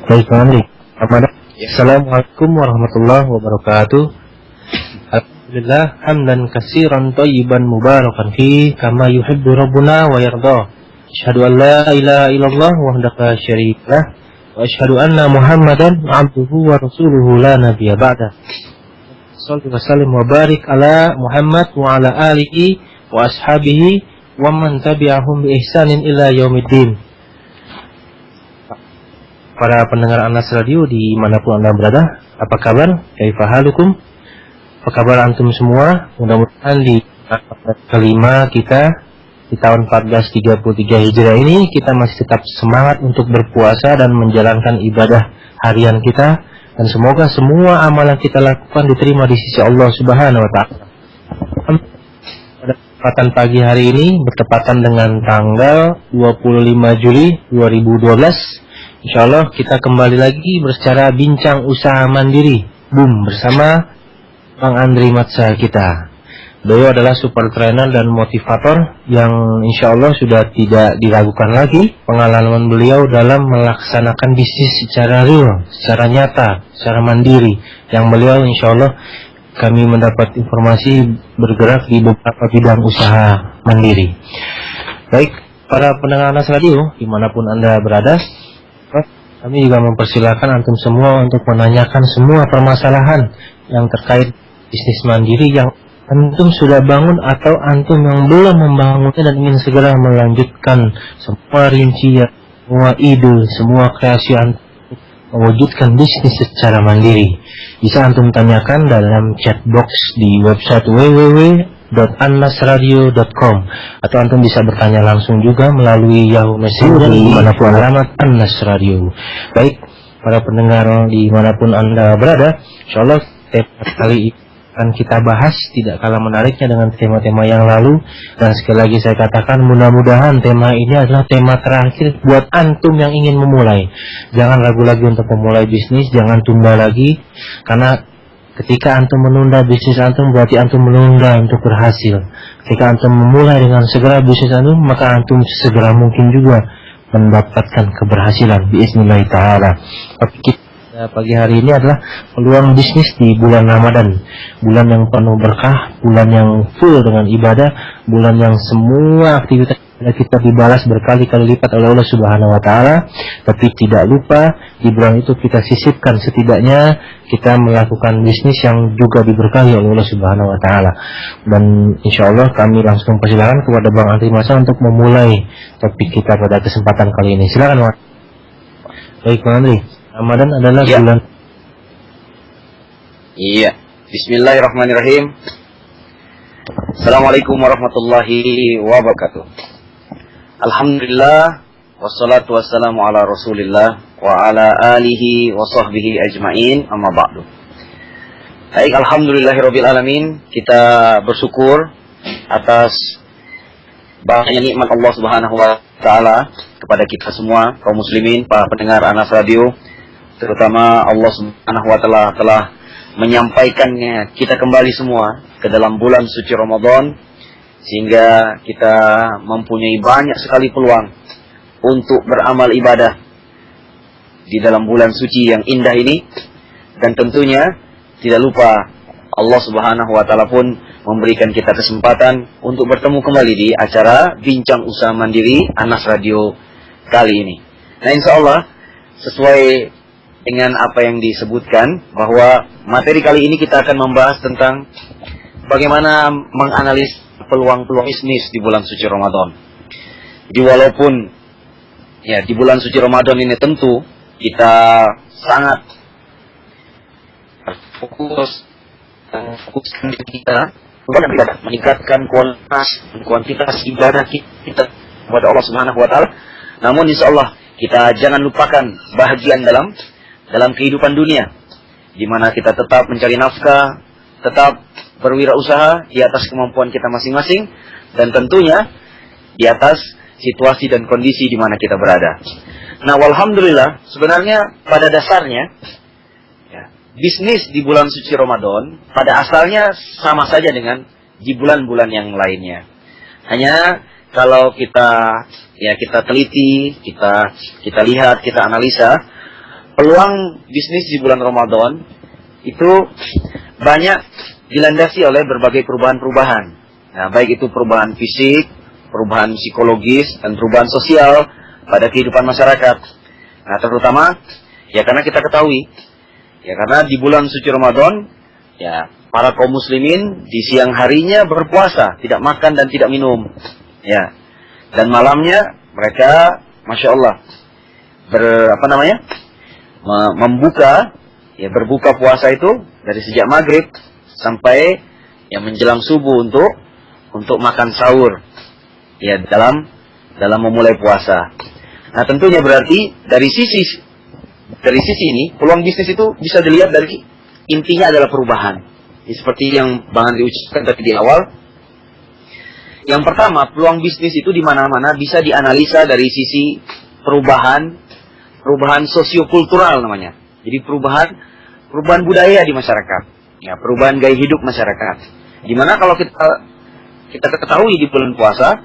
Baik, Bang Andri. Ya. Assalamualaikum warahmatullahi wabarakatuh. Alhamdulillah hamdan katsiran thayyiban mubarakan fi kama yuhibbu rabbuna wa yarda. Asyhadu an la ilaha illallah wahdahu la syarika lah wa asyhadu anna Muhammadan abduhu wa rasuluhu la nabiyya ba'da. Shalli wa sallim wa barik ala Muhammad wa ala alihi wa ashabihi wa man tabi'ahum bi ihsanin ila yaumiddin. Para pendengar Anas Radio dimanapun Anda berada, apa kabar? Kaifa halukum? Apa kabar antum semua? Mudah-mudahan di kelima kita di tahun 1433 Hijriah ini kita masih tetap semangat untuk berpuasa dan menjalankan ibadah harian kita, dan semoga semua amalan kita lakukan diterima di sisi Allah Subhanahu wa taala. Pada kesempatan pagi hari ini bertepatan dengan tanggal 25 Juli 2012, insyaallah kita kembali lagi bersecara bincang usaha mandiri bersama Bang Andri Matsa kita. Beliau adalah super trainer dan motivator yang insyaallah sudah tidak diragukan lagi pengalaman beliau dalam melaksanakan bisnis secara real, secara nyata, secara mandiri, yang beliau insyaallah kami mendapat informasi bergerak di beberapa bidang usaha mandiri. Baik, para pendengar Anas Radio dimanapun Anda berada, kami juga mempersilahkan antum semua untuk menanyakan semua permasalahan yang terkait bisnis mandiri yang antum sudah bangun atau antum yang belum membangunnya dan ingin segera melanjutkan semua rincian, semua ide, semua kreasi antum mewujudkan bisnis secara mandiri. Bisa antum tanyakan dalam chat box di website www.annasradio.com, atau antum bisa bertanya langsung juga melalui Yahoo Messenger dimanapun alamat Annas Radio. Baik, para pendengar dimanapun Anda berada, insyaallah tema kali ini akan kita bahas tidak kalah menariknya dengan tema-tema yang lalu, dan sekali lagi saya katakan mudah-mudahan tema ini adalah tema terakhir buat antum yang ingin memulai. Jangan ragu lagi untuk memulai bisnis, jangan tunda lagi, karena ketika antum menunda bisnis antum berarti antum menunda untuk berhasil. Ketika antum memulai dengan segera bisnis antum, maka antum segera mungkin juga mendapatkan keberhasilan biiznillah taala. Tapi pagi hari ini adalah peluang bisnis di bulan Ramadan, bulan yang penuh berkah, bulan yang full dengan ibadah, bulan yang semua aktivitas kita dibalas berkali-kali lipat oleh Allah Subhanahu wa taala. Tapi tidak lupa di bulan itu kita sisipkan setidaknya kita melakukan bisnis yang juga diberkahi oleh Allah Subhanahu wa taala. Dan insyaallah kami langsung persilakan kepada Bang Andri Masa untuk memulai topik kita pada kesempatan kali ini. Silakan, Bang. Baik, Bang Andri. Ramadan adalah bulan. Iya. Bismillahirrahmanirrahim. Assalamualaikum warahmatullahi wabarakatuh. Alhamdulillah, wassalatu wassalamu ala Rasulillah wa ala alihi wa sahbihi ajma'in, amma ba'du. Baik, alhamdulillahirabbil alamin, kita bersyukur atas banyaknya nikmat Allah Subhanahu wa taala kepada kita semua kaum muslimin, para pendengar Anas Radio. Terutama Allah Subhanahu wa taala telah menyampaikannya kita kembali semua ke dalam bulan suci Ramadan, sehingga kita mempunyai banyak sekali peluang untuk beramal ibadah di dalam bulan suci yang indah ini. Dan tentunya tidak lupa Allah Subhanahu wa taala pun memberikan kita kesempatan untuk bertemu kembali di acara Bincang Usaha Mandiri Anas Radio kali ini. Nah, insyaallah sesuai dengan apa yang disebutkan, bahwa materi kali ini kita akan membahas tentang bagaimana menganalisis peluang-peluang bisnis di bulan suci Ramadan. Jadi walaupun ya di bulan suci Ramadan ini tentu kita sangat fokuskan diri kita untuk meningkatkan kualitas dan kuantitas ibadah kita kepada Allah Subhanahu wa taala. Namun insyaallah kita jangan lupakan bahagian dalam kehidupan dunia, di mana kita tetap mencari nafkah, tetap berwirausaha di atas kemampuan kita masing-masing, dan tentunya di atas situasi dan kondisi di mana kita berada. Nah, walhamdulillah, sebenarnya pada dasarnya ya, bisnis di bulan suci Ramadan pada asalnya sama saja dengan di bulan-bulan yang lainnya. Hanya kalau kita teliti, kita lihat, kita analisa, peluang bisnis di bulan Ramadan itu banyak dilandasi oleh berbagai perubahan-perubahan. Nah, baik itu perubahan fisik, perubahan psikologis, dan perubahan sosial pada kehidupan masyarakat. Nah, terutama ya karena kita ketahui, ya karena di bulan suci Ramadan, ya para kaum muslimin di siang harinya berpuasa, tidak makan dan tidak minum, ya. Dan malamnya mereka, masya Allah, berbuka puasa itu dari sejak maghrib sampai ya menjelang subuh untuk makan sahur, ya dalam memulai puasa. Nah, tentunya berarti dari sisi ini peluang bisnis itu bisa dilihat dari intinya adalah perubahan. Ya, seperti yang Bang Andri ucapkan tadi di awal. Yang pertama, peluang bisnis itu di mana-mana bisa dianalisa dari sisi perubahan sosiokultural namanya. Jadi perubahan budaya di masyarakat, ya perubahan gaya hidup masyarakat. Di mana kalau kita ketahui di bulan puasa,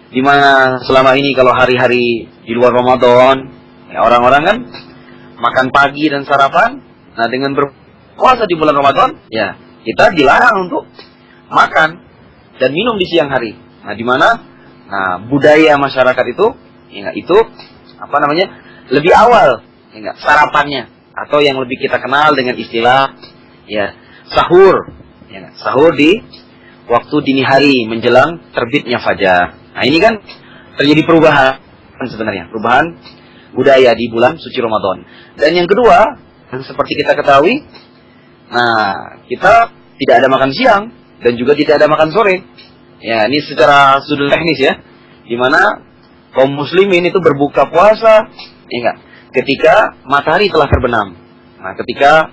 di mana selama ini kalau hari-hari di luar Ramadan, ya orang-orang kan makan pagi dan sarapan. Nah, dengan berpuasa di bulan Ramadan, ya kita dilarang untuk makan dan minum di siang hari. Nah, di mana budaya masyarakat itu lebih awal sarapannya, atau yang lebih kita kenal dengan istilah ya sahur. Ya, sahur di waktu dini hari menjelang terbitnya fajar. Nah, ini kan terjadi perubahan sebenarnya, perubahan budaya di bulan suci Ramadan. Dan yang kedua, yang seperti kita ketahui, kita tidak ada makan siang dan juga tidak ada makan sore. Ya, ini secara sudut teknis ya, di mana kaum muslimin itu berbuka puasa, ketika matahari telah terbenam. Nah, ketika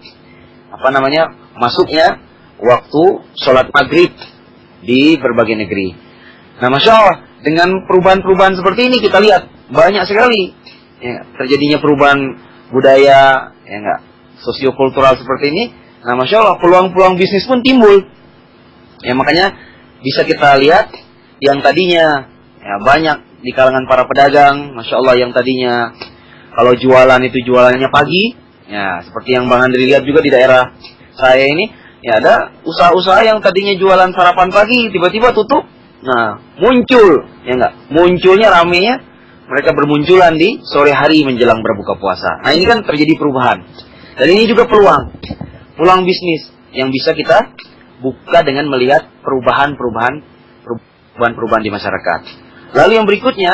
masuknya waktu sholat maghrib di berbagai negeri. Nah, masya Allah, dengan perubahan-perubahan seperti ini kita lihat banyak sekali terjadinya perubahan budaya, sosiokultural seperti ini. Nah, masya Allah, peluang-peluang bisnis pun timbul. Ya, makanya bisa kita lihat yang tadinya banyak di kalangan para pedagang, masya Allah, yang tadinya kalau jualan itu jualannya pagi, ya seperti yang Bang Andri lihat juga di daerah saya ini, ya ada usaha-usaha yang tadinya jualan sarapan pagi tiba-tiba tutup. Nah, munculnya ramenya mereka bermunculan di sore hari menjelang berbuka puasa. Nah, ini kan terjadi perubahan. Dan ini juga peluang bisnis yang bisa kita buka dengan melihat perubahan di masyarakat. Lalu yang berikutnya,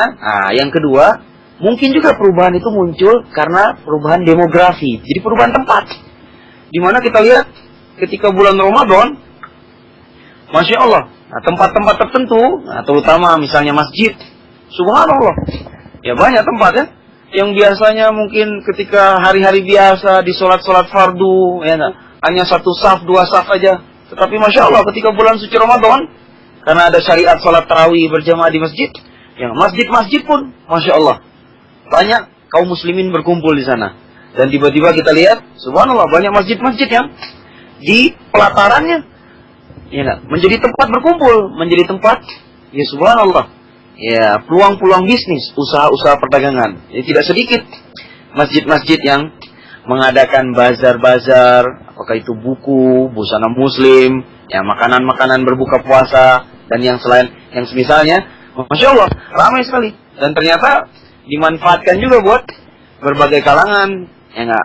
yang kedua, mungkin juga perubahan itu muncul karena perubahan demografi. Jadi perubahan tempat. Di mana kita lihat ketika bulan Ramadan, masya Allah, tempat-tempat tertentu, terutama misalnya masjid, subhanallah, ya banyak tempat ya, yang biasanya mungkin ketika hari-hari biasa di sholat-sholat fardu, hanya satu saf, dua saf aja. Tetapi masya Allah, ketika bulan suci Ramadan, karena ada syariat sholat tarawih berjamaah di masjid, masjid-masjid pun, masya Allah, banyak kaum muslimin berkumpul di sana. Dan tiba-tiba kita lihat, subhanallah, banyak masjid-masjid yang di pelatarannya, menjadi tempat berkumpul, menjadi tempat, ya subhanallah, ya peluang-peluang bisnis, usaha-usaha perdagangan. Ya, tidak sedikit masjid-masjid yang mengadakan bazar-bazar, apakah itu buku, busana muslim, ya makanan-makanan berbuka puasa, dan yang semisalnya, masya Allah, ramai sekali. Dan ternyata dimanfaatkan juga buat berbagai kalangan,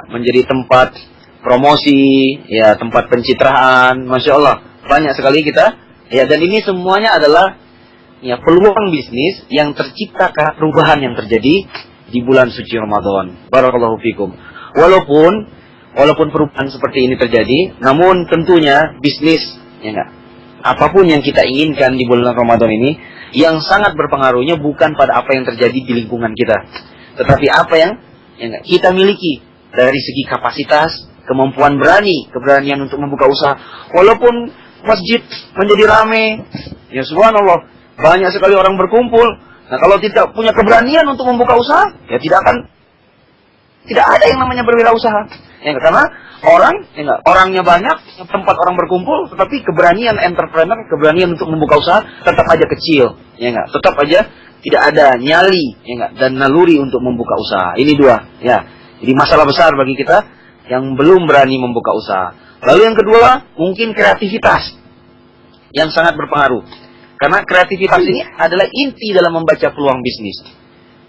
menjadi tempat promosi, ya tempat pencitraan, masya Allah, banyak sekali kita, ya. Dan ini semuanya adalah ya peluang bisnis yang tercipta karena perubahan yang terjadi di bulan suci Ramadan. Barakallahu fikum. Walaupun perubahan seperti ini terjadi, namun tentunya bisnis, apapun yang kita inginkan di bulan Ramadan ini, yang sangat berpengaruhnya bukan pada apa yang terjadi di lingkungan kita, tetapi apa yang kita miliki dari segi kapasitas, kemampuan keberanian untuk membuka usaha. Walaupun masjid menjadi ramai, ya subhanallah, banyak sekali orang berkumpul. Nah, kalau tidak punya keberanian untuk membuka usaha, ya tidak ada yang namanya berwirausaha. Karena orangnya banyak, tempat orang berkumpul, tetapi keberanian entrepreneur, keberanian untuk membuka usaha tetap aja kecil, tetap aja tidak ada nyali, dan naluri untuk membuka usaha. Ini dua, ya. Jadi masalah besar bagi kita yang belum berani membuka usaha. Lalu yang kedua, mungkin kreativitas yang sangat berpengaruh. Karena kreativitas ini adalah inti dalam membaca peluang bisnis.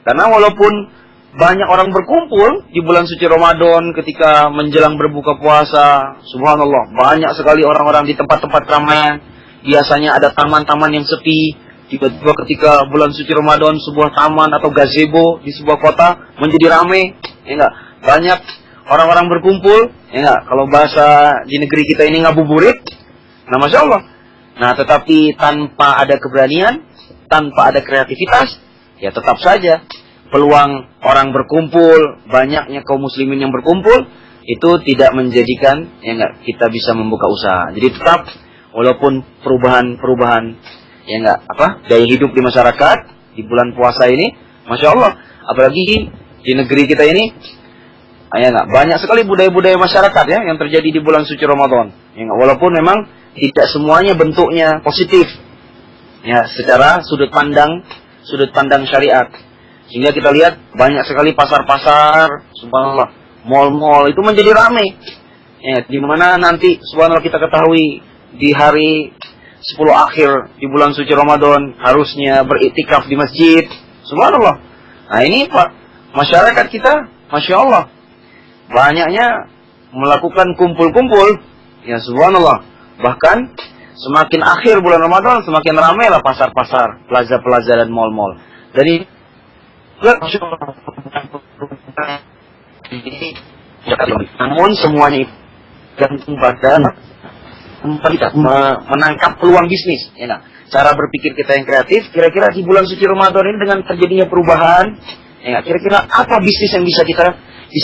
Karena walaupun banyak orang berkumpul di bulan suci Ramadan ketika menjelang berbuka puasa, subhanallah, banyak sekali orang-orang di tempat-tempat keramaian. Biasanya ada taman-taman yang sepi. Tiba-tiba ketika bulan suci Ramadan, sebuah taman atau gazebo di sebuah kota menjadi ramai. Ya enggak? Banyak orang-orang berkumpul. Ya enggak? Kalau bahasa di negeri kita ini ngabuburit. Nah, Masya Allah. Nah, tetapi tanpa ada keberanian, tanpa ada kreativitas, ya tetap saja peluang orang berkumpul, banyaknya kaum muslimin yang berkumpul, itu tidak menjadikan ya enggak, kita bisa membuka usaha. Jadi tetap, walaupun perubahan ya enggak, gaya hidup di masyarakat di bulan puasa ini, Masya Allah, apalagi di negeri kita ini, ya enggak, banyak sekali budaya-budaya masyarakat ya yang terjadi di bulan suci Ramadan. Ya enggak, walaupun memang tidak semuanya bentuknya positif, ya secara sudut pandang syariat. Sehingga kita lihat banyak sekali pasar-pasar, subhanallah, mal-mal itu menjadi ramai. Ya, di mana nanti subhanallah kita ketahui di hari 10 akhir di bulan suci Ramadan harusnya beriktikaf di masjid. Subhanallah. Nah ini Pak, masyarakat kita, Masya Allah, banyaknya melakukan kumpul-kumpul. Ya subhanallah. Bahkan semakin akhir bulan Ramadan semakin ramailah pasar-pasar, plaza-plaza dan mal-mal. Jadi namun semuanya itu gantung pada kita menangkap peluang bisnis. Ya, nah, cara berpikir kita yang kreatif. Kira-kira di bulan suci Ramadan ini dengan terjadinya perubahan, ya, kira-kira apa bisnis yang bisa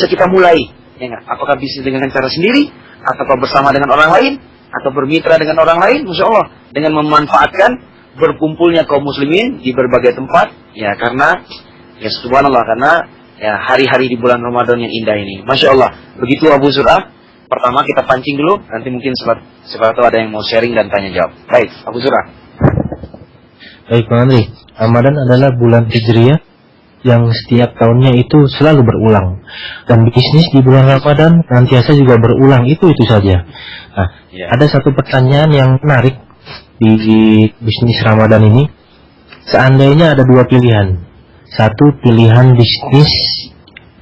kita mulai? Ya, apakah bisnis dengan cara sendiri, ataukah bersama dengan orang lain, atau bermitra dengan orang lain? Masya Allah, dengan memanfaatkan berkumpulnya kaum muslimin di berbagai tempat. Ya, karena ya subhanallah, karena ya hari-hari di bulan Ramadan yang indah ini. Masya Allah. Begitu Abu Zur'ah. Pertama kita pancing dulu, nanti mungkin sebab ada yang mau sharing dan tanya jawab. Baik, Abu Zur'ah. Baik, Bang Andri. Ramadan adalah bulan Hijriah yang setiap tahunnya itu selalu berulang. Dan bisnis di bulan Ramadan nantiasa juga berulang, itu saja. Nah, ada satu pertanyaan yang menarik di bisnis Ramadan ini. Seandainya ada dua pilihan. Satu, pilihan bisnis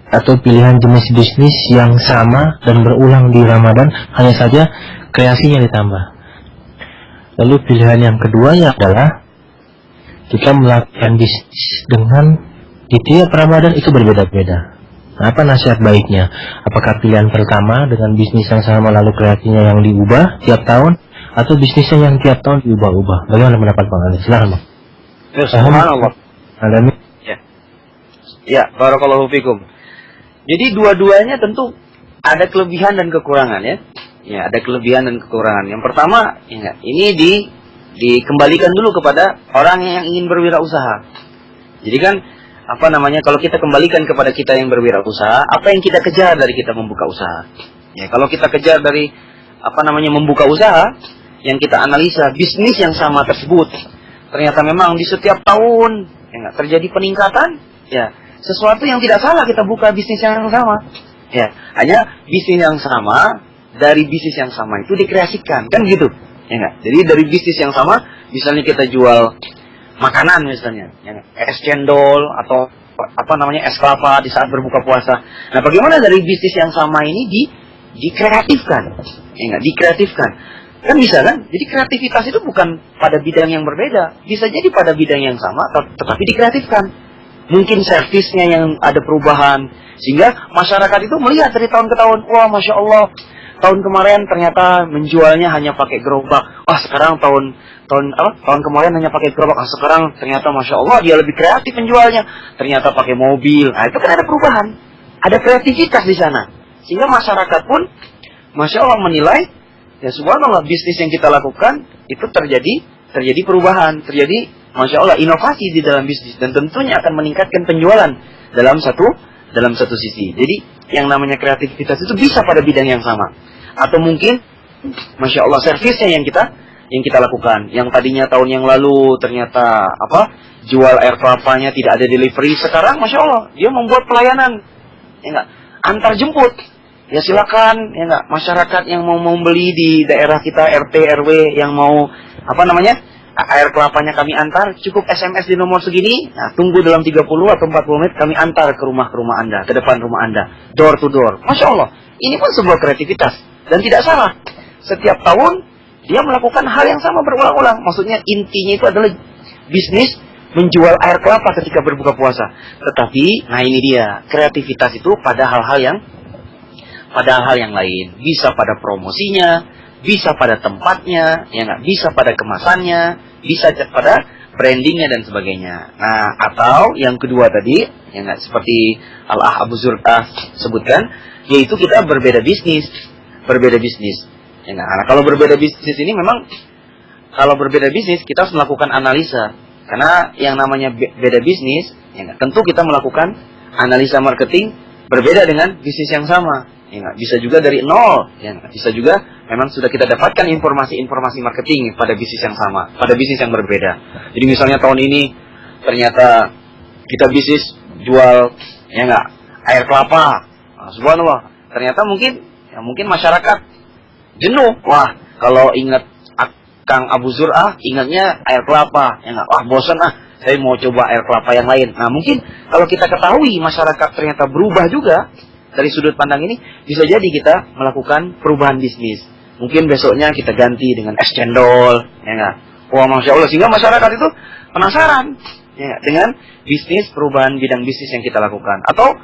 atau pilihan jenis bisnis yang sama dan berulang di Ramadan, hanya saja kreasinya ditambah. Lalu pilihan yang kedua adalah kita melakukan bisnis dengan di tiap Ramadan itu berbeda-beda. Nah, apa nasihat baiknya? Apakah pilihan pertama dengan bisnis yang sama lalu kreasinya yang diubah tiap tahun, atau bisnisnya yang tiap tahun diubah-ubah? Bagaimana pendapat Bang Ali? Silakan Bang. Ya, subhanallah. Alami. Ya, barakallahu fikum. Jadi dua-duanya tentu ada kelebihan dan kekurangan ya. Ya, ada kelebihan dan kekurangan. Yang pertama, ya, ini dikembalikan dulu kepada orang yang ingin berwirausaha. Jadi kan kalau kita kembalikan kepada kita yang berwirausaha, apa yang kita kejar dari kita membuka usaha? Ya, kalau kita kejar dari membuka usaha, yang kita analisa bisnis yang sama tersebut, ternyata memang di setiap tahun ya terjadi peningkatan, ya. Sesuatu yang tidak salah kita buka bisnis yang sama. Ya, hanya bisnis yang sama dari bisnis yang sama itu dikreasikan, kan gitu. Ya enggak? Jadi dari bisnis yang sama, misalnya kita jual makanan misalnya, ya, es cendol atau es kelapa di saat berbuka puasa. Nah, bagaimana dari bisnis yang sama ini dikreatifkan? Ya enggak? Dikreatifkan. Kan bisa kan? Jadi kreativitas itu bukan pada bidang yang berbeda, bisa jadi pada bidang yang sama tetapi dikreatifkan. Mungkin servisnya yang ada perubahan, sehingga masyarakat itu melihat dari tahun ke tahun, wah Masya Allah, tahun kemarin ternyata menjualnya hanya pakai gerobak, sekarang tahun kemarin hanya pakai gerobak, sekarang ternyata Masya Allah dia lebih kreatif menjualnya, ternyata pakai mobil. Nah, itu kan ada perubahan, ada kreativitas di sana, sehingga masyarakat pun Masya Allah menilai, ya subhanallah, bisnis yang kita lakukan itu terjadi perubahan, terjadi Masya Allah inovasi di dalam bisnis, dan tentunya akan meningkatkan penjualan dalam satu sisi. Jadi yang namanya kreativitas itu bisa pada bidang yang sama, atau mungkin Masya Allah servisnya yang kita lakukan, yang tadinya tahun yang lalu ternyata jual air kelapanya tidak ada delivery, sekarang Masya Allah dia membuat pelayanan, ya enggak? antar jemput. Ya silakan, ya enggak, masyarakat yang mau membeli di daerah kita, RT RW yang mau air kelapanya kami antar, cukup SMS di nomor segini. Nah, tunggu dalam 30 atau 40 menit kami antar ke rumah Anda, ke depan rumah Anda, door to door. Masya Allah, ini pun sebuah kreativitas dan tidak salah. Setiap tahun dia melakukan hal yang sama berulang-ulang. Maksudnya intinya itu adalah bisnis menjual air kelapa ketika berbuka puasa. Tetapi, nah ini dia, kreativitas itu pada hal-hal yang lain. Bisa pada promosinya, bisa pada tempatnya, ya nggak, bisa pada kemasannya, bisa pada brandingnya dan sebagainya. Nah, atau yang kedua tadi, ya nggak, seperti Al-Ah Abu Zur'ah sebutkan, yaitu kita berbeda bisnis. Ya nggak. Nah, kalau berbeda bisnis ini memang, kalau berbeda bisnis kita harus melakukan analisa. Karena yang namanya beda bisnis, ya nggak, tentu kita melakukan analisa marketing berbeda dengan bisnis yang sama. Ya, bisa juga dari nol, ya, bisa juga memang sudah kita dapatkan informasi marketing pada bisnis yang sama, pada bisnis yang berbeda. Jadi misalnya tahun ini ternyata kita bisnis jual, ya nggak, air kelapa. Nah, subhanallah, ternyata mungkin masyarakat jenuh. Wah, kalau ingat Kang Abu Zur'ah, ingatnya air kelapa, ya nggak, wah bosan saya mau coba air kelapa yang lain. Nah mungkin kalau kita ketahui masyarakat ternyata berubah juga. Dari sudut pandang ini, bisa jadi kita melakukan perubahan bisnis. Mungkin besoknya kita ganti dengan es cendol, ya enggak? Wah, Masya Allah, sehingga masyarakat itu penasaran, ya, dengan bisnis, perubahan bidang bisnis yang kita lakukan. Atau,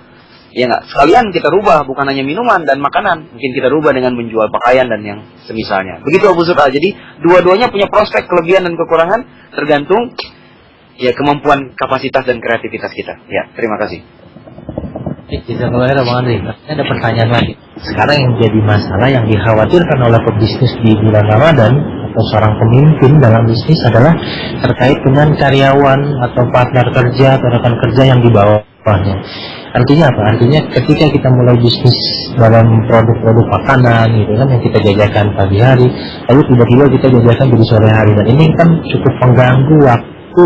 ya enggak, sekalian kita rubah, bukan hanya minuman dan makanan. Mungkin kita rubah dengan menjual pakaian dan yang semisalnya. Begitu Abu Zur'ah. Jadi, dua-duanya punya prospek, kelebihan dan kekurangan, tergantung ya kemampuan, kapasitas dan kreativitas kita. Ya, terima kasih. Jazakallah khairan Bang Andri. Ada pertanyaan lagi. Sekarang yang jadi masalah yang dikhawatirkan oleh pebisnis di bulan Ramadan atau seorang pemimpin dalam bisnis adalah terkait dengan karyawan atau partner kerja atau rekan kerja yang di bawahnya. Artinya apa? Artinya ketika kita mulai bisnis dalam produk-produk makanan gitu kan yang kita jajakan pagi hari, lalu tiba-tiba kita jajakan di sore hari, dan ini kan cukup mengganggu waktu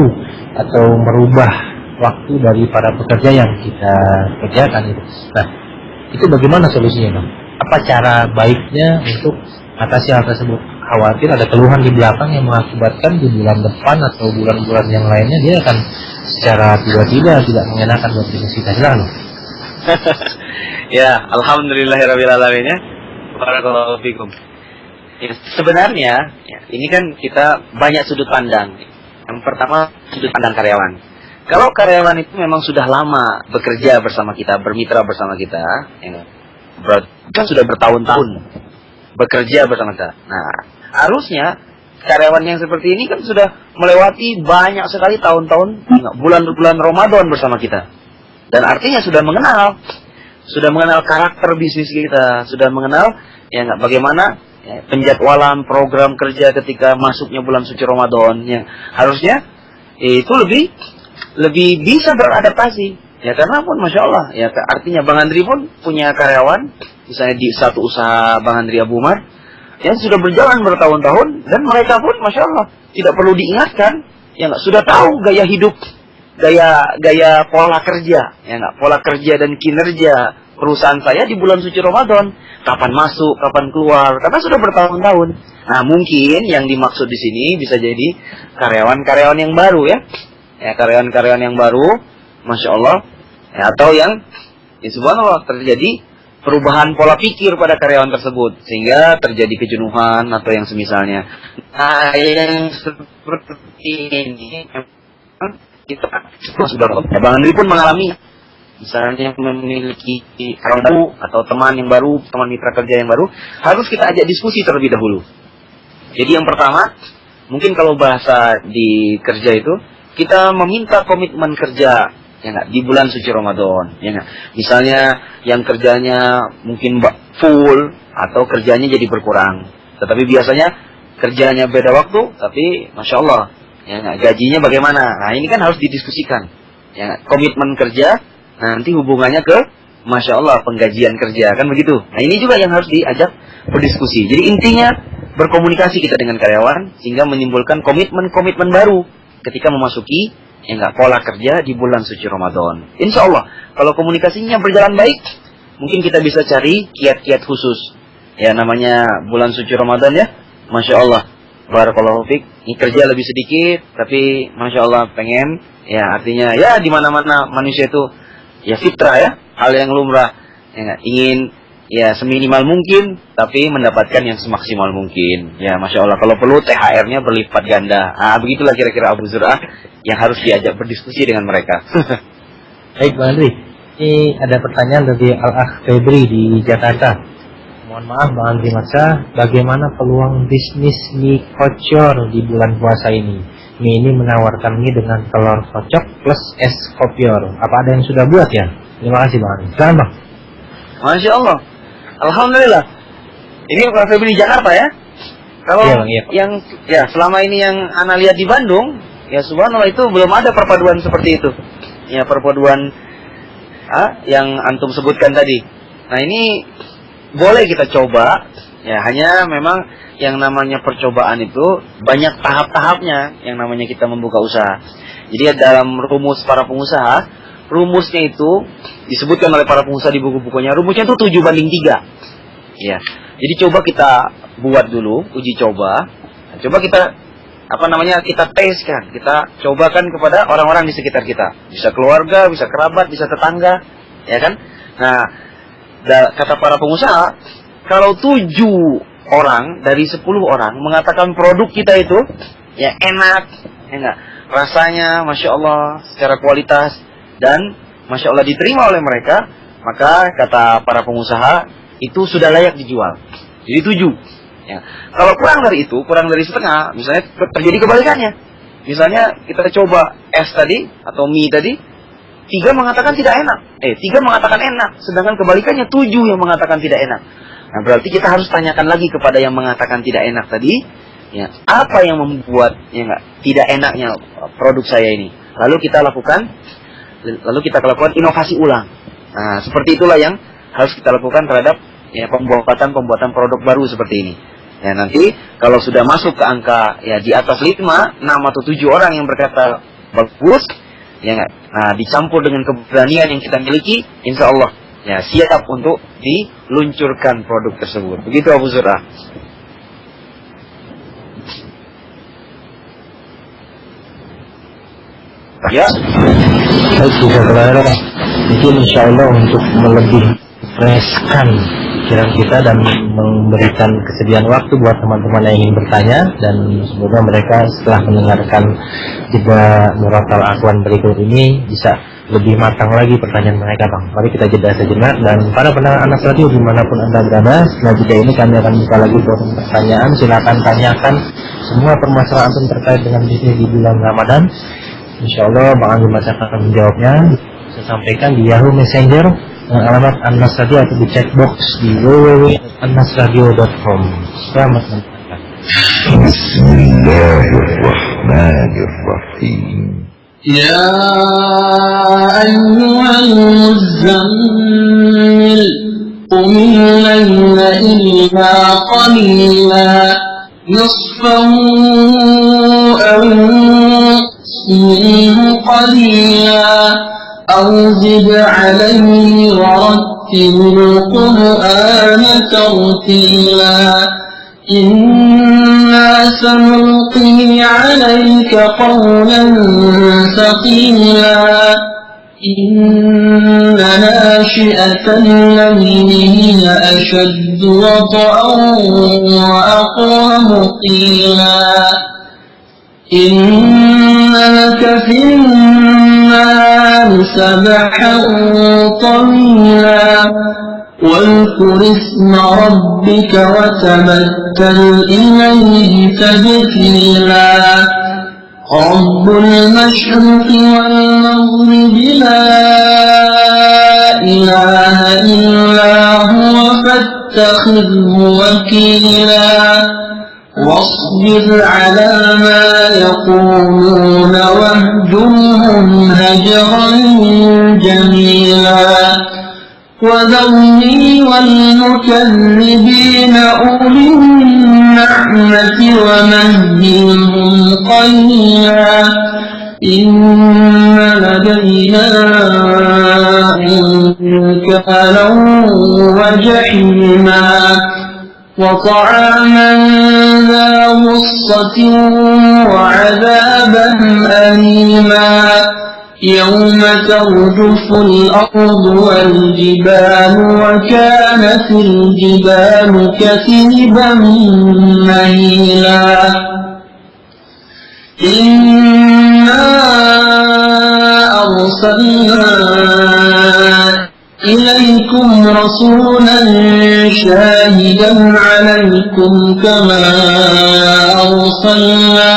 atau merubah waktu dari para pekerja yang kita kerjakan itu. Nah, itu bagaimana solusinya, Bang? Apa cara baiknya untuk atasi hal tersebut? Khawatir ada keluhan di belakang yang mengakibatkan di bulan depan atau bulan-bulan yang lainnya dia akan secara tiba-tiba tidak mengenakan buat bisnis kita. Silakan. Ya, alhamdulillahirabbil alamin ya. Barakallahu fikum. Ya, sebenarnya ya, ini kan kita banyak sudut pandang. Yang pertama, sudut pandang karyawan. Kalau karyawan itu memang sudah lama bekerja bersama kita, bermitra bersama kita, ya, kan sudah bertahun-tahun bekerja bersama kita. Nah, harusnya karyawan yang seperti ini kan sudah melewati banyak sekali tahun-tahun, bulan-bulan Ramadan bersama kita. Dan artinya sudah mengenal karakter bisnis kita, sudah mengenal ya nggak, bagaimana ya, penjadwalan program kerja ketika masuknya bulan suci Ramadan. Ya, harusnya itu lebih bisa beradaptasi. Ya karena pun Masya Allah, ya artinya Bang Andri pun punya karyawan, misalnya di satu usaha Bang Andri Abu Umar, yang sudah berjalan bertahun-tahun, dan mereka pun Masya Allah tidak perlu diingatkan, ya nggak, sudah tahu gaya hidup, gaya pola kerja, ya nggak, pola kerja dan kinerja perusahaan saya di bulan suci Ramadan, kapan masuk, kapan keluar, karena sudah bertahun-tahun. Nah mungkin yang dimaksud di sini bisa jadi karyawan-karyawan yang baru ya. Ya, karyawan-karyawan yang baru, Masya Allah, ya, atau yang ya, subhanallah, terjadi perubahan pola pikir pada karyawan tersebut, sehingga terjadi kejenuhan atau yang semisalnya. Nah, yang seperti ini, kita sudah, ya, Bang Andri pun mengalami, misalnya memiliki karyawan baru, atau teman yang baru, teman mitra kerja yang baru, harus kita ajak diskusi terlebih dahulu. Jadi yang pertama, mungkin kalau bahasa di kerja itu, kita meminta komitmen kerja, ya nggak, di bulan suci Ramadan, ya nggak. Misalnya yang kerjanya mungkin full atau kerjanya jadi berkurang, tetapi biasanya kerjanya beda waktu, tapi Masya Allah, ya nggak, gajinya bagaimana? Nah ini kan harus didiskusikan, ya nggak? Komitmen kerja, nanti hubungannya ke Masya Allah penggajian kerja, kan begitu. Nah ini juga yang harus diajak berdiskusi. Jadi intinya berkomunikasi kita dengan karyawan sehingga menimbulkan komitmen baru ketika memasuki ya enggak, pola kerja di bulan suci Ramadan. Insya Allah, kalau komunikasinya berjalan baik, mungkin kita bisa cari kiat-kiat khusus. Ya, namanya bulan suci Ramadan ya. Masya Allah. Barakallahu fiik. Ini kerja lebih sedikit, tapi Masya Allah pengen. Ya, artinya ya di mana-mana manusia itu ya fitrah ya. Hal yang lumrah. Ya, ingin ya seminimal mungkin, tapi mendapatkan yang semaksimal mungkin. Ya, Masya Allah. Kalau perlu THR-nya berlipat ganda. Begitulah kira-kira Abu Zur'ah yang harus diajak berdiskusi dengan mereka. Baik, Bang Andri. Ini ada pertanyaan dari Al-Akh Febri di Jakarta. Mohon maaf Bang Andri Maksa, bagaimana peluang bisnis mie kocor di bulan puasa ini? Mie ini menawarkan mie dengan telur kocok plus es kopior. Apa ada yang sudah buat ya? Terima kasih Bang Andri. Selamat Bang. Masya Allah. Alhamdulillah. Ini Pak Febri di Jakarta ya. Kalau iya, Bang, iya. yang ya selama ini yang ana lihat di Bandung, ya subhanallah itu belum ada perpaduan seperti itu. Ya perpaduan yang antum sebutkan tadi. Nah ini boleh kita coba. Ya hanya memang yang namanya percobaan itu banyak tahap-tahapnya. Yang namanya kita membuka usaha. Jadi dalam rumus para pengusaha, rumusnya itu disebutkan oleh para pengusaha di buku-bukunya. Rumusnya itu 7:3. Ya. Jadi coba kita buat dulu uji coba. Nah, coba kita kita teskan, kita cobakan kepada orang-orang di sekitar kita. Bisa keluarga, bisa kerabat, bisa tetangga, ya kan? Nah, kata para pengusaha, kalau 7 orang dari 10 orang mengatakan produk kita itu ya enak, ya enggak? Rasanya Masya Allah secara kualitas dan Masya Allah diterima oleh mereka, maka kata para pengusaha itu sudah layak dijual. Jadi 7. Ya. Kalau kurang dari itu, kurang dari setengah, misalnya terjadi kebalikannya. Misalnya kita coba es tadi atau mie tadi, 3 mengatakan tidak enak. 3 mengatakan enak, sedangkan kebalikannya 7 yang mengatakan tidak enak. Nah, berarti kita harus tanyakan lagi kepada yang mengatakan tidak enak tadi, ya, apa yang membuat tidak enaknya produk saya ini. Lalu kita lakukan inovasi ulang. Nah, seperti itulah yang harus kita lakukan terhadap ya pembuatan produk baru seperti ini. Ya nanti kalau sudah masuk ke angka ya di atas 5, 6 atau 7 orang yang berkata bagus, ya enggak. Nah, dicampur dengan keberanian yang kita miliki, insya Allah ya siap untuk diluncurkan produk tersebut. Begitu Abu Zur'ah. Ya. Baik, bisa kelar. Mungkin insya Allah untuk melebih freshkan pikiran kita dan memberikan kesediaan waktu buat teman-teman yang ingin bertanya, dan semoga mereka setelah mendengarkan jeda murotal akhwan berikut ini bisa lebih matang lagi pertanyaan mereka Bang. Mari kita jeda sejenak, dan para pendengar Anas Radio dimanapun Anda berada, setelah jeda ini kami akan buka lagi forum pertanyaan. Silakan tanyakan semua permasalahan terkait dengan bisnis di bulan Ramadan. Insya Allah Bang Andri Mas akan menjawabnya. Saya sampaikan di Yahoo Messenger dengan alamat Anas Radio atau di chatbox di www.annasradio.com. Selamat menonton. Bismillahirrahmanirrahim. Ya ayyuhal muzammil qumil layla illa qalila nisfahu aw minhu qalila aw zid alayhi warattil qur'ana tartila inna sanulqi alayka qawlan thaqila inna nashi'atal layli hiya ashaddu wata'an wa aqwamu qila inna laka fin-nahari sabhan tawila واذكر اسم ربك وتبتل إليه تبتيلا رب المشرق والمغرب لا إله إلا هو فاتخذه وكيلا واصبر على ما يقولون واهجرهم هجرا جميلا وذرني والمكذبين أولي النعمة ومهلهم قليلا إن لدينا أنكالا وأغلالا وجحيما وطعاما ذا غصة وعذابا أليما يوم ترجف الأرض والجبال وكانت الجبال كثيبا مهيلا إنا أرسلنا إليكم رسولا شاهدا عليكم كما أرسلنا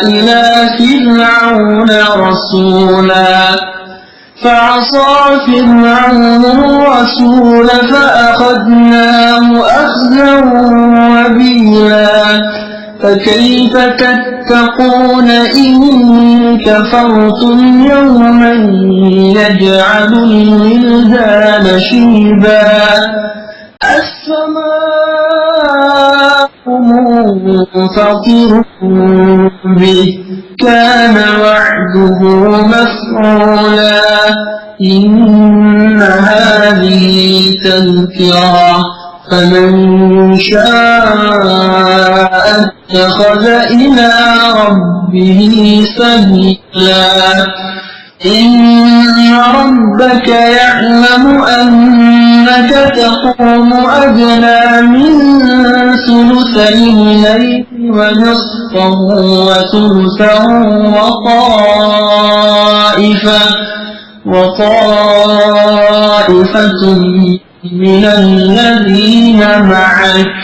إلى فرعون رسولا فعصى فرعون الرسول فأخذناه أخذا وبيلا فكيف تتقون إن كفرتم يوما يجعل الولدان شيبا السماء منفطر به كان وعده مفعولا إن هذه تذكرة فمن شاء اتخذ إلى ربه سبيلا إن ربك يعلم أنك تقوم أدنى من ثلثي الليل ونصفه وثلثه وطائفة من الذين معك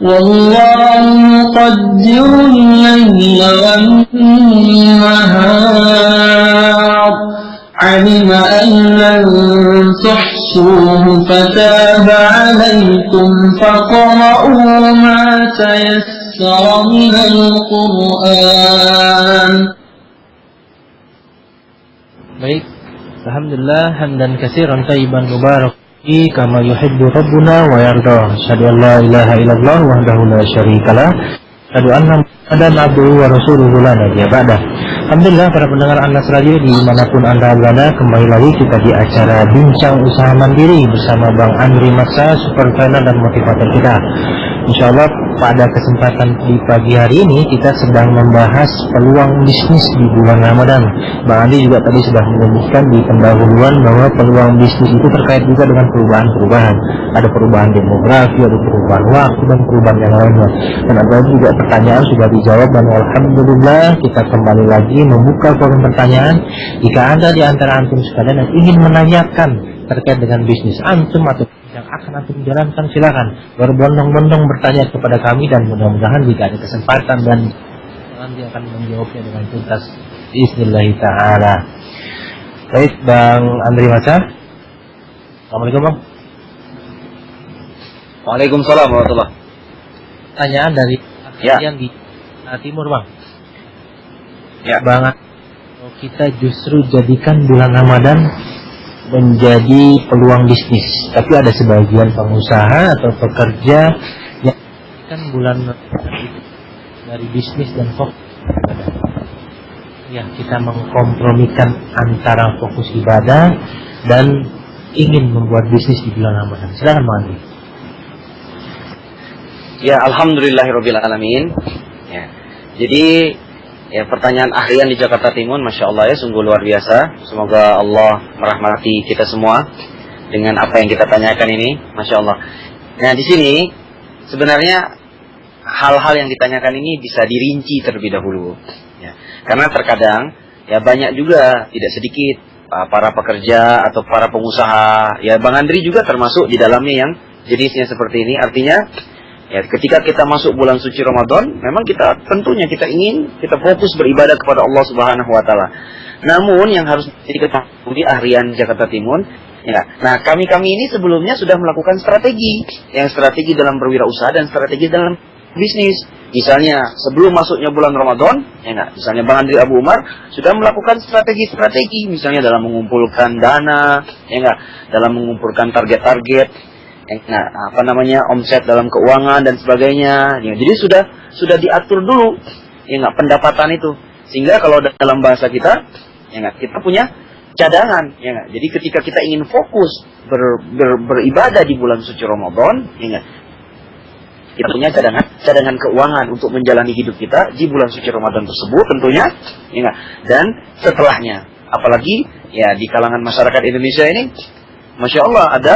والله مقدر الليل والنهار علم أن لن تحصوه فتاب عليكم فاقرؤوا ما تيسر من القرآن. Baik, alhamdulillah hamdan katsiran thayyiban mubarak kama yuhibbu rabbuna wa yarda. Asyhadu an la ilaha illallah wahdahu la syarikalah. Asyhadu anna Muhammadan abduhu wa rasuluhu la nabiyya ba'dah. Alhamdulillah para pendengar Anas Radio dimanapun Anda berada, kembali lagi kita di acara Bincang Usaha Mandiri bersama Bang Andri Maksa, super trainer dan motivator kita. Insyaallah pada kesempatan di pagi hari ini kita sedang membahas peluang bisnis di bulan Ramadan. Bang Andi juga tadi sudah menyebutkan di pendahuluan bahwa peluang bisnis itu terkait juga dengan perubahan-perubahan. Ada perubahan demografi, ada perubahan waktu dan perubahan yang lainnya. Dan ada juga pertanyaan sudah dijawab dan alhamdulillah kita kembali lagi membuka forum pertanyaan. Jika Anda di antara antum sekalian yang ingin menanyakan terkait dengan bisnis antum atau yang akan antum jalankan, silakan berbondong-bondong bertanya kepada kami dan mudah-mudahan jika ada kesempatan dan nanti akan menjawabnya dengan tuntas bismillah ta'ala. Baik Bang Andri Maksa. Assalamualaikum Bang. Waalaikumsalam warahmatullahi. Pertanyaan dari yang di timur Bang. Ya. Bang, kita justru jadikan bulan Ramadan menjadi peluang bisnis, tapi ada sebagian pengusaha atau pekerja yang kan bulan dari bisnis dan fokus ibadah. Ya, kita mengkompromikan antara fokus ibadah dan ingin membuat bisnis di bulan Ramadan. Silakan Bang Andi. Ya, alhamdulillahirabbil alamin. Ya. Jadi ya, pertanyaan ahlian di Jakarta Timur, Masya Allah ya, sungguh luar biasa. Semoga Allah merahmati kita semua dengan apa yang kita tanyakan ini, Masya Allah. Nah, di sini sebenarnya hal-hal yang ditanyakan ini bisa dirinci terlebih dahulu. Ya. Karena terkadang ya banyak juga, tidak sedikit para pekerja atau para pengusaha. Ya, Bang Andri juga termasuk di dalamnya yang jenisnya seperti ini. Artinya ya, ketika kita masuk bulan suci Ramadan, memang tentunya kita ingin kita fokus beribadah kepada Allah Subhanahu wa taala. Namun yang harus diketahui ahlian Jakarta Timur, ya. Nah, kami ini sebelumnya sudah melakukan strategi dalam berwirausaha dan strategi dalam bisnis. Misalnya sebelum masuknya bulan Ramadan, ya enggak, misalnya Bang Andri Abu Umar sudah melakukan strategi misalnya dalam mengumpulkan dana, ya enggak, dalam mengumpulkan target-target, nah, omset dalam keuangan dan sebagainya. Ya, jadi sudah diatur dulu, ya nggak, pendapatan itu. Sehingga kalau dalam bahasa kita, ya nggak? Kita punya cadangan, ya nggak? Jadi ketika kita ingin fokus beribadah di bulan suci Ramadan, ya nggak? Kita punya cadangan keuangan untuk menjalani hidup kita di bulan suci Ramadan tersebut tentunya, ya nggak? Dan setelahnya, apalagi ya di kalangan masyarakat Indonesia ini, masya Allah ada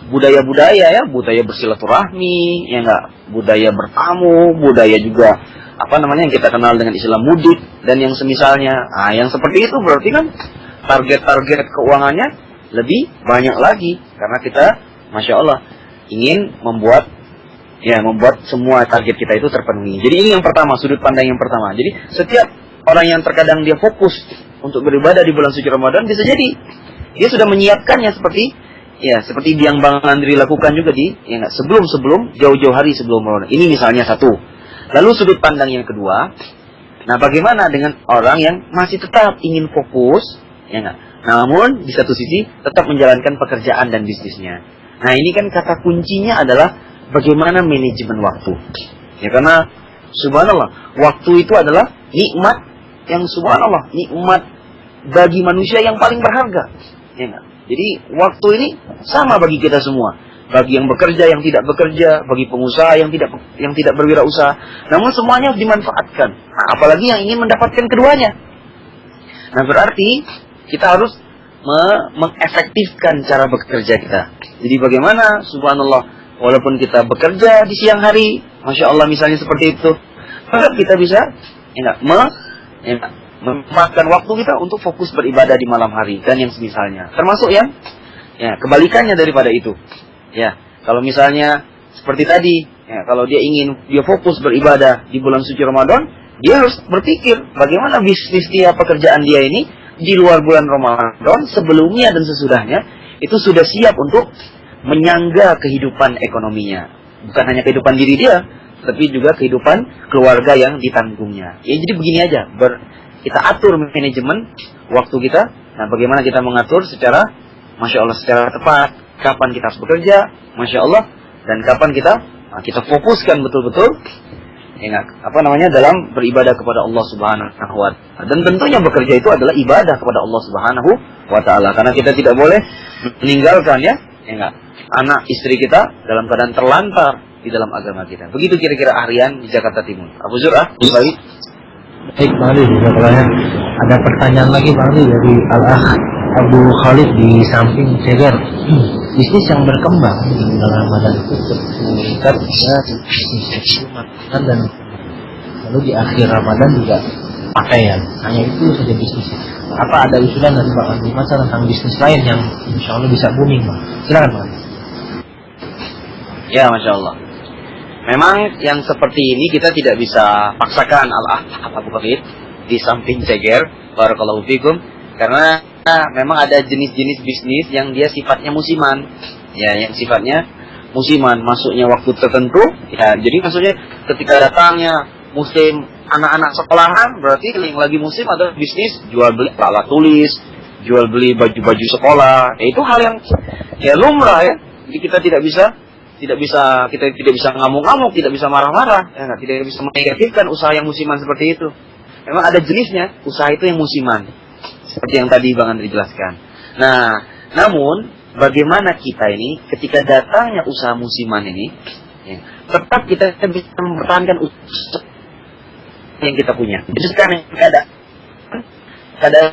budaya-budaya ya, budaya bersilaturahmi, ya nggak? Budaya bertamu, budaya juga yang kita kenal dengan istilah mudik dan yang semisalnya. Nah, yang seperti itu berarti kan target-target keuangannya lebih banyak lagi karena kita, masya Allah, ingin membuat semua target kita itu terpenuhi. Jadi ini yang pertama, sudut pandang yang pertama. Jadi setiap orang yang terkadang dia fokus untuk beribadah di bulan suci Ramadan, bisa jadi dia sudah menyiapkannya seperti yang Bang Andri lakukan juga sebelum jauh-jauh hari sebelum Ramadan. Ini misalnya satu. Lalu sudut pandang yang kedua, nah bagaimana dengan orang yang masih tetap ingin fokus, ya nggak? Namun di satu sisi tetap menjalankan pekerjaan dan bisnisnya. Nah ini kan kata kuncinya adalah bagaimana manajemen waktu. Ya karena subhanallah, waktu itu adalah nikmat yang subhanallah, nikmat bagi manusia yang paling berharga. Ya nggak? Jadi waktu ini sama bagi kita semua. Bagi yang bekerja, yang tidak bekerja, bagi pengusaha yang tidak berwirausaha. Namun semuanya harus dimanfaatkan. Nah, apalagi yang ingin mendapatkan keduanya. Nah berarti kita harus mengefektifkan cara bekerja kita. Jadi bagaimana subhanallah, walaupun kita bekerja di siang hari, masya Allah misalnya seperti itu, maka kita bisa memanfaatkan waktu kita untuk fokus beribadah di malam hari dan yang semisalnya. Termasuk yang kebalikannya daripada itu. Ya, kalau misalnya seperti tadi, ya, kalau dia fokus beribadah di bulan suci Ramadan, dia harus berpikir bagaimana bisnis dia, pekerjaan dia ini di luar bulan Ramadan, sebelumnya dan sesudahnya, itu sudah siap untuk menyangga kehidupan ekonominya. Bukan hanya kehidupan diri dia, tapi juga kehidupan keluarga yang ditanggungnya. Ya, jadi begini aja, kita atur manajemen waktu kita. Nah, bagaimana kita mengatur secara, masya Allah, secara tepat. Kapan kita harus bekerja, masya Allah, dan kapan kita fokuskan betul-betul, dalam beribadah kepada Allah Subhanahu wa Ta'ala. Dan tentunya bekerja itu adalah ibadah kepada Allah Subhanahu wa Ta'ala, karena kita tidak boleh meninggalkan anak istri kita dalam keadaan terlantar di dalam agama kita. Begitu kira-kira Aryan di Jakarta Timur. Abu Zur'ah, baik. Baik, Bang Ali, ada pertanyaan lagi Bang Ali dari Al-Akh Abu Khalid di samping Ceger. Bisnis yang berkembang di bulan Ramadan itu meningkat makanan dan lalu di akhir Ramadan juga pakaian. Hanya itu saja bisnisnya. Apa ada usulan dari Bang Ali tentang bisnis lain yang insya Allah bisa booming, Bang? Silakan Bang. Ya, masya Allah. Memang yang seperti ini kita tidak bisa paksakan Al-Akh Abu Khalid di samping Ceger, barakallahu fikum, karena memang ada jenis-jenis bisnis yang dia sifatnya musiman. Ya, yang sifatnya musiman, masuknya waktu tertentu. Ya, jadi maksudnya ketika datangnya musim anak-anak sekolahan, berarti yang lagi musim adalah bisnis jual beli alat tulis, jual beli baju-baju sekolah. Ya, itu hal yang lumrah ya. Jadi kita tidak bisa ngamuk-ngamuk, tidak bisa marah-marah, ya, tidak bisa menegatifkan usaha yang musiman seperti itu. Memang ada jenisnya, usaha itu yang musiman. Seperti yang tadi Bang Andri jelaskan. Nah, namun bagaimana kita ini ketika datangnya usaha musiman ini, tetap kita bisa mempertahankan usaha yang kita punya. Jadi sekarang keadaan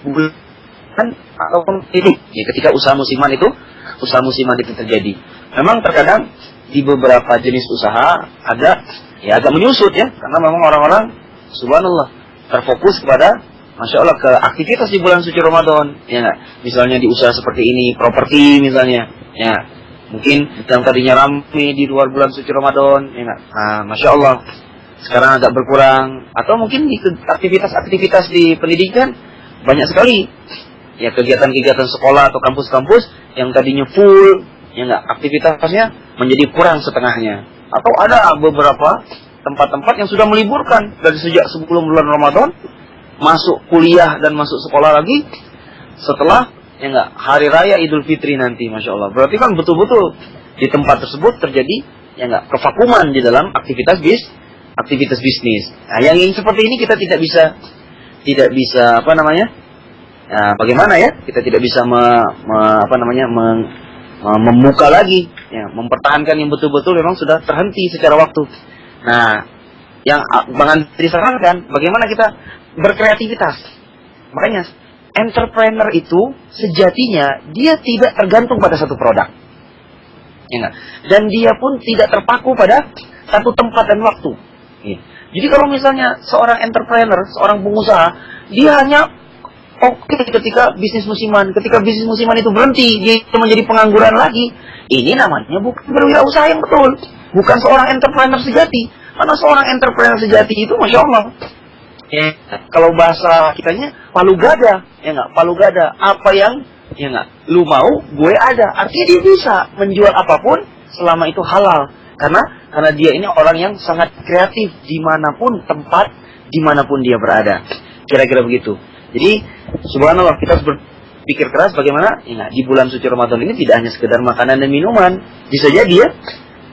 bulan ataupun ini, ketika usaha musiman itu terjadi. Memang terkadang di beberapa jenis usaha ada agak menyusut ya, karena memang orang-orang subhanallah terfokus kepada masya Allah ke aktivitas di bulan suci Ramadan, ya nggak? Misalnya di usaha seperti ini, properti misalnya, ya mungkin yang tadinya ramai di luar bulan suci Ramadan, ya nggak? Nah, masya Allah sekarang agak berkurang, atau mungkin di aktivitas di pendidikan banyak sekali, ya kegiatan-kegiatan sekolah atau kampus-kampus yang tadinya full, ya nggak? Aktivitasnya menjadi kurang setengahnya, atau ada beberapa tempat-tempat yang sudah meliburkan dari sejak sebelum bulan Ramadan. Masuk kuliah dan masuk sekolah lagi setelah hari raya Idul Fitri nanti, masya Allah. Berarti kan betul-betul di tempat tersebut terjadi kevakuman di dalam aktivitas bisnis. Nah, yang seperti ini kita tidak bisa tidak bisa bagaimana ya? Kita tidak bisa membuka lagi, ya, mempertahankan yang betul-betul memang sudah terhenti secara waktu. Nah, yang Bang Andri sarankan, bagaimana kita berkreativitas. Makanya entrepreneur itu sejatinya dia tidak tergantung pada satu produk, ya enggak? Dan dia pun tidak terpaku pada satu tempat dan waktu. Ya. Jadi kalau misalnya seorang entrepreneur, seorang pengusaha, dia hanya ketika bisnis musiman itu berhenti, dia menjadi pengangguran lagi. Ini namanya bukan berwirausaha yang betul, bukan seorang entrepreneur sejati. Karena seorang entrepreneur sejati itu, masya Allah, ya, kalau bahasa kitanya palu gada, ya nggak, palu gada. Apa yang, ya nggak, lu mau, gue ada. Artinya dia bisa menjual apapun selama itu halal. Karena dia ini orang yang sangat kreatif dimanapun tempat, dimanapun dia berada. Kira-kira begitu. Jadi, subhanallah, kita harus berpikir keras bagaimana ya nggak, di bulan suci Ramadan ini tidak hanya sekedar makanan dan minuman. Bisa jadi ya,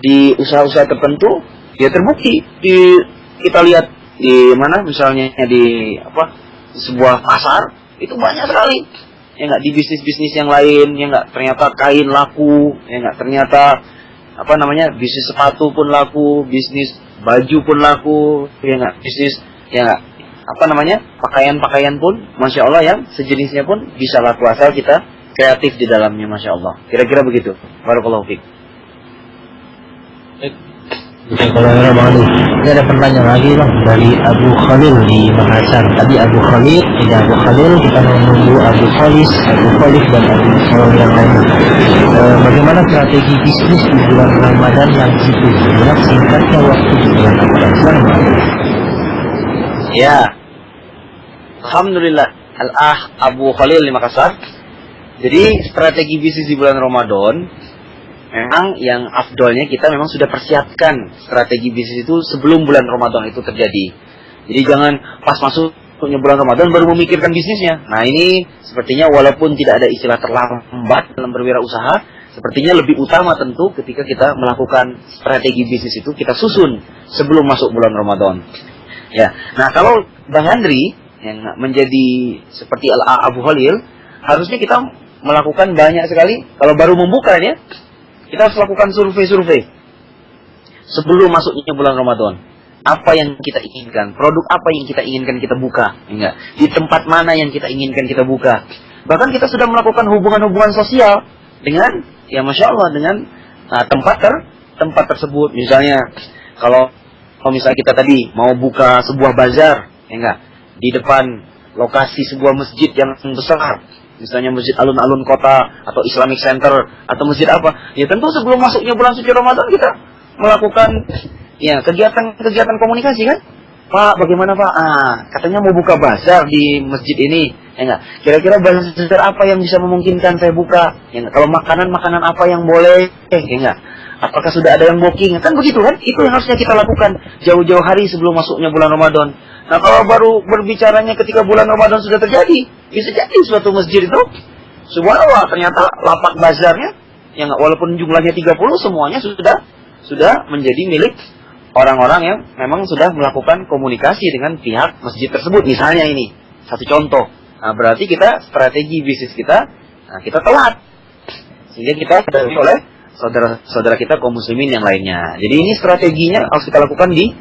di usaha-usaha tertentu, ya terbukti. Kita lihat di mana, misalnya di sebuah pasar, itu banyak sekali. Ya nggak, di bisnis-bisnis yang lain, ya nggak, ternyata kain laku, ya nggak, ternyata bisnis sepatu pun laku, bisnis baju pun laku, ya nggak, bisnis, ya nggak, pakaian-pakaian pun, masya Allah, yang sejenisnya pun bisa laku asal kita kreatif di dalamnya, masya Allah. Kira-kira begitu. Barakallahu fiik. Kalau Bang Ali, ini ada pertanyaan lagi Bang dari Abu Khalil di Makassar. Tadi Abu Khalil, kita menunggu Abu Khalis, dan Abu Khalil yang lain. Bagaimana strategi bisnis di bulan Ramadan yang jitu? Jelas singkatnya waktu di bulan Ramadan. Ya, alhamdulillah. Abu Khalil di Makassar. Jadi strategi bisnis di bulan Ramadan, memang yang afdolnya kita memang sudah persiapkan strategi bisnis itu sebelum bulan Ramadan itu terjadi. Jadi jangan pas masuknya bulan Ramadan baru memikirkan bisnisnya. Nah, ini sepertinya walaupun tidak ada istilah terlambat dalam berwirausaha, sepertinya lebih utama tentu ketika kita melakukan strategi bisnis itu kita susun sebelum masuk bulan Ramadan. Ya. Nah, kalau Bang Andri yang menjadi seperti Abu Khalil, harusnya kita melakukan banyak sekali. Kalau baru membuka ya, kita harus lakukan survei-survei sebelum masuknya bulan Ramadan. Apa yang kita inginkan, produk apa yang kita inginkan kita buka, enggak? Di tempat mana yang kita inginkan kita buka. Bahkan kita sudah melakukan hubungan-hubungan sosial dengan, ya masya Allah, dengan tempat tersebut. Misalnya kalau misalnya kita tadi mau buka sebuah bazar, enggak, di depan lokasi sebuah masjid yang besar. Misalnya masjid alun-alun kota atau Islamic Center atau masjid apa, ya tentu sebelum masuknya bulan suci Ramadan kita melakukan ya kegiatan komunikasi kan. Pak, bagaimana Pak? Katanya mau buka bazar di masjid ini, ya enggak? Kira-kira bazar apa yang bisa memungkinkan saya buka? Ya enggak? Kalau makanan apa yang boleh? Ya enggak? Apakah sudah ada yang booking? Kan begitu kan? Itu yang harusnya kita lakukan jauh-jauh hari sebelum masuknya bulan Ramadan. Nah, kalau baru berbicaranya ketika bulan Ramadan sudah terjadi, bisa jadi suatu masjid itu, subhanallah, ternyata lapak bazarnya, yang walaupun jumlahnya 30, semuanya sudah menjadi milik orang-orang yang memang sudah melakukan komunikasi dengan pihak masjid tersebut. Misalnya ini, satu contoh. Nah, berarti kita, strategi bisnis kita telat. Sehingga kita diketahui oleh saudara-saudara kita kaum muslimin yang lainnya. Jadi ini strateginya harus kita lakukan di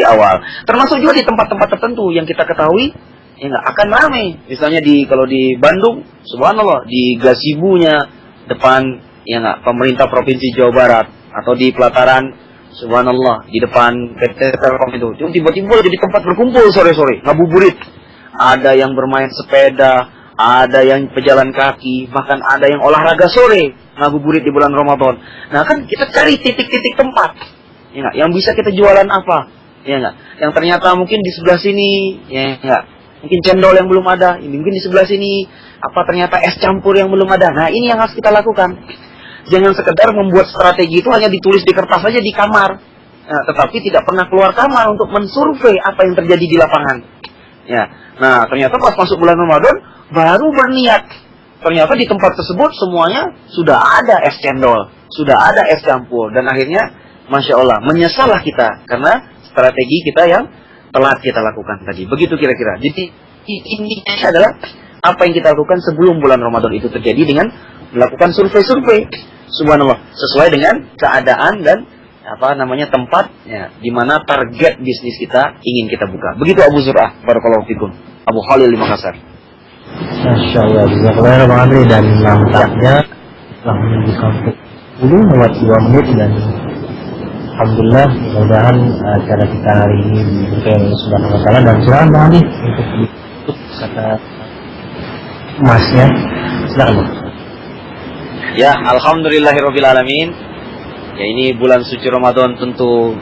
awal. Termasuk juga di tempat-tempat tertentu yang kita ketahui ya nggak akan ramai. Misalnya kalau di Bandung, subhanallah, di gazebo-nya depan ya nggak, pemerintah provinsi Jawa Barat, atau di pelataran, subhanallah, di depan PT Telkom itu tiba-tiba jadi tempat berkumpul sore-sore, ngabuburit. Ada yang bermain sepeda, ada yang pejalan kaki, bahkan ada yang olahraga sore, ngabuburit di bulan Ramadan. Nah, kan kita cari titik-titik tempat ya nggak, yang bisa kita jualan apa, ya nggak, yang ternyata mungkin di sebelah sini, ya nggak, mungkin cendol yang belum ada, mungkin di sebelah sini ternyata es campur yang belum ada. Nah, ini yang harus kita lakukan. Jangan sekedar membuat strategi itu hanya ditulis di kertas saja di kamar, tetapi tidak pernah keluar kamar untuk mensurvei apa yang terjadi di lapangan. Ya, nah ternyata pas masuk bulan Ramadan baru berniat. Ternyata di tempat tersebut semuanya sudah ada es cendol, sudah ada es campur, dan akhirnya, masya Allah, menyesallah kita karena strategi kita yang telat kita lakukan tadi. Begitu kira-kira. Jadi intinya adalah apa yang kita lakukan sebelum bulan Ramadan itu terjadi dengan melakukan survei-survei, subhanallah, sesuai dengan keadaan dan tempatnya di mana target bisnis kita ingin kita buka. Begitu Abu Zur'ah, barakallahu fikum. Abu Khalil di Makassar. Masya Allah, jazakallah Bang Andri, dan nampaknya telah menunjukkan 10 lewat 2 menit, dan alhamdulillah mudah-mudahan acara kita hari ini diberkahi oleh Subhanahu wa taala. Dan silakan Bang Andri untuk ditutup kata emasnya. Silakan Bang. Ya, alhamdulillahirabbil alamin. Ya, ini bulan suci Ramadan tentu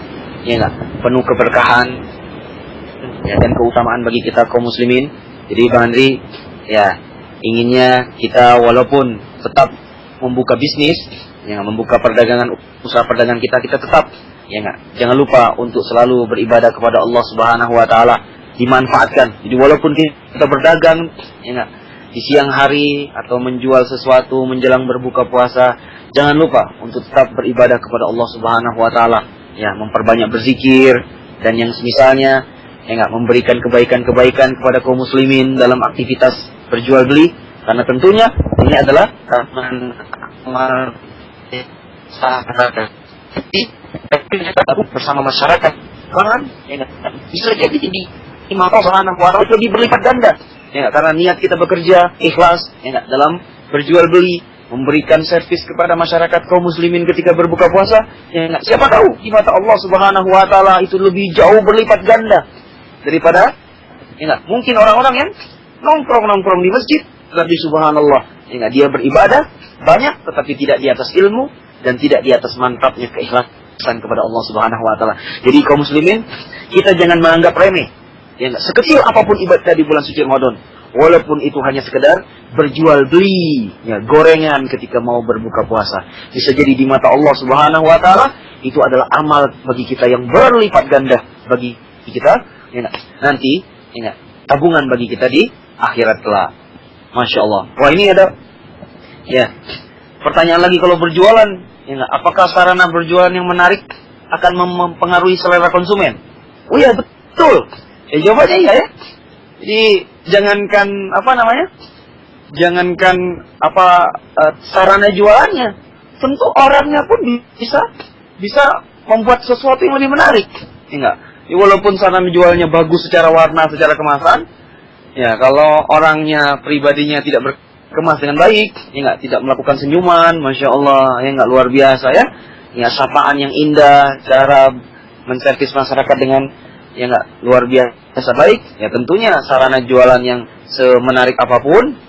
penuh keberkahan ya, dan keutamaan bagi kita kaum muslimin. Jadi Bang Andri, ya, inginnya kita walaupun tetap membuka bisnis, membuka perdagangan, usaha perdagangan kita tetap jangan lupa untuk selalu beribadah kepada Allah Subhanahu wa taala, dimanfaatkan. Jadi walaupun kita berdagang di siang hari atau menjual sesuatu menjelang berbuka puasa, jangan lupa untuk tetap beribadah kepada Allah Subhanahu wa taala, memperbanyak berzikir dan yang semisalnya, memberikan kebaikan-kebaikan kepada kaum muslimin dalam aktivitas berjual beli, karena tentunya ini adalah amal bersama masyarakat. Bisa jadi maka Subhanahu wa taala lebih berlipat ganda. Karena niat kita bekerja ikhlas dalam berjual beli, memberikan servis kepada masyarakat kaum muslimin ketika berbuka puasa, siapa tahu di mata Allah Subhanahu wa taala itu lebih jauh berlipat ganda daripada mungkin orang-orang yang nongkrong di masjid, tetapi subhanallah dia beribadah banyak tetapi tidak di atas ilmu dan tidak di atas mantapnya keikhlasan kepada Allah Subhanahu wa taala. Jadi kaum muslimin, kita jangan menganggap remeh sekecil apapun ibadah di bulan suci Ramadan, walaupun itu hanya sekedar berjual beli gorengan ketika mau berbuka puasa. Bisa jadi di mata Allah Subhanahu wa taala itu adalah amal bagi kita yang berlipat ganda bagi kita nanti tabungan bagi kita di akhirat kelak. Masya Allah. Wah, ini ada pertanyaan lagi, kalau berjualan apakah sarana berjualan yang menarik akan mempengaruhi selera konsumen? Oh ya, betul. Jawabannya iya ya. Jadi jangankan sarana jualannya, tentu orangnya pun bisa membuat sesuatu yang lebih menarik. Walaupun sarana jualnya bagus secara warna, secara kemasan, kalau orangnya pribadinya tidak berkemas dengan baik, tidak melakukan senyuman, masya Allah, luar biasa sapaan yang indah, cara menservis masyarakat dengan luar biasa baik, tentunya sarana jualan yang semenarik apapun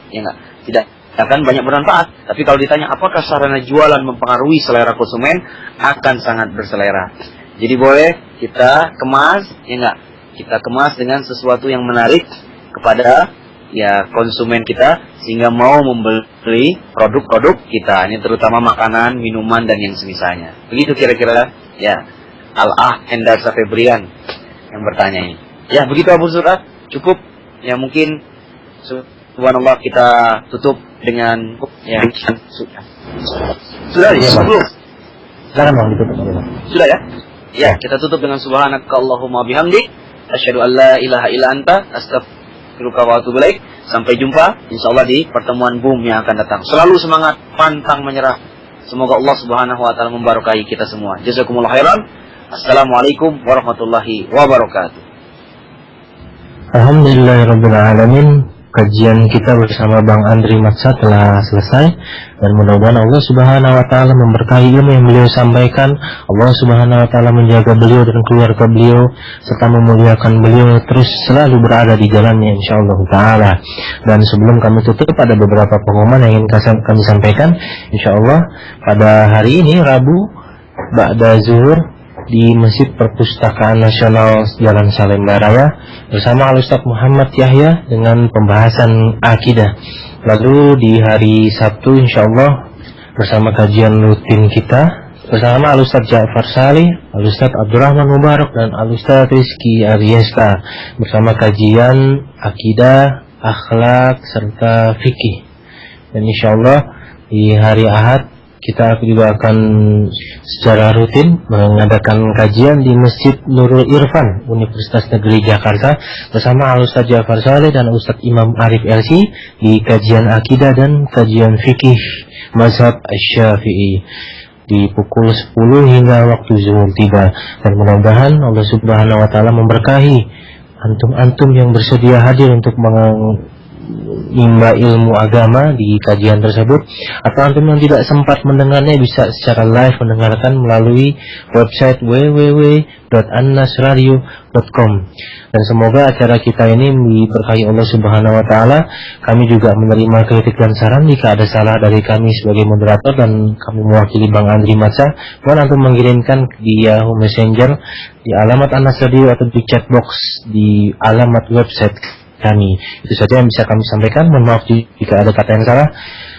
tidak akan banyak bermanfaat. Tapi kalau ditanya apakah sarana jualan mempengaruhi selera konsumen, akan sangat berselera. Jadi boleh kita kemas kita kemas dengan sesuatu yang menarik kepada konsumen kita, sehingga mau membeli produk-produk kita, ini terutama makanan, minuman dan yang semisalnya. Begitu kira-kira Al-Ah Hendarsa Febrian yang bertanya ini. Begitu Abu Zur'ah, cukup mungkin subhanallah kita tutup dengan sudah ya sebelum sudah ya kita tutup dengan subhanakallahumma bihamdik asyhadu an la ilaha illa anta astaghfiruka wa atubu ilaik. Sampai jumpa insyaallah di pertemuan boom yang akan datang. Selalu semangat, pantang menyerah. Semoga Allah Subhanahu wa taala memberkahi kita semua. Jazakumullah khairan. Assalamualaikum warahmatullahi wabarakatuh. Alhamdulillahirabbil alamin. Kajian kita bersama Bang Andri Matsa telah selesai, dan mudah-mudahan Allah Subhanahu wa taala memberkahi ilmu yang beliau sampaikan. Allah Subhanahu wa taala menjaga beliau dan keluarga beliau serta memuliakan beliau terus selalu berada di jalannya insyaallah taala. Dan sebelum kami tutup, ada beberapa pengumuman yang ingin kami sampaikan. Insyaallah pada hari ini Rabu ba'da zuhur di Masjid Perpustakaan Nasional Jalan Salemba Raya bersama Al-Ustaz Muhammad Yahya dengan pembahasan akidah. Lalu di hari Sabtu insyaallah bersama kajian rutin kita bersama Al-Ustaz Ja'far Salih, Al-Ustaz Abdurrahman Mubarak dan Al-Ustaz Rizky Arieska bersama kajian akidah, akhlak serta fikih. Dan insyaallah di hari Ahad kita juga akan secara rutin mengadakan kajian di Masjid Nurul Irfan Universitas Negeri Jakarta bersama Al-Ustaz Ja'far Saleh dan Ustaz Imam Arif LC di kajian akidah dan kajian fikih mazhab Asy-Syafi'i di pukul 10 hingga waktu zuhur tiba. Dan mudah-mudahan Allah Subhanahu wa taala memberkahi antum-antum yang bersedia hadir untuk menimba ilmu agama di kajian tersebut, atau antum yang tidak sempat mendengarnya bisa secara live mendengarkan melalui website www.annasradio.com. Dan semoga acara kita ini diberkahi Allah Subhanahu wa taala. Kami juga menerima kritik dan saran jika ada salah dari kami sebagai moderator dan kami mewakili Bang Andri Maca. Mohon antum mengirimkan di Yahoo Messenger di alamat Annas Radio atau di chatbox di alamat website kami. Itu saja yang bisa kami sampaikan. Mohon maaf jika ada kata yang salah.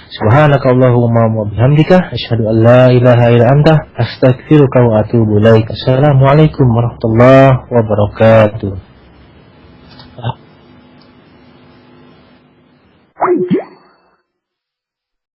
Subhanakallahumma wa bihamdika asyhadu an la ilaha illa anta astaghfiruka wa atubu ilaik. Assalamualaikum warahmatullahi wabarakatuh.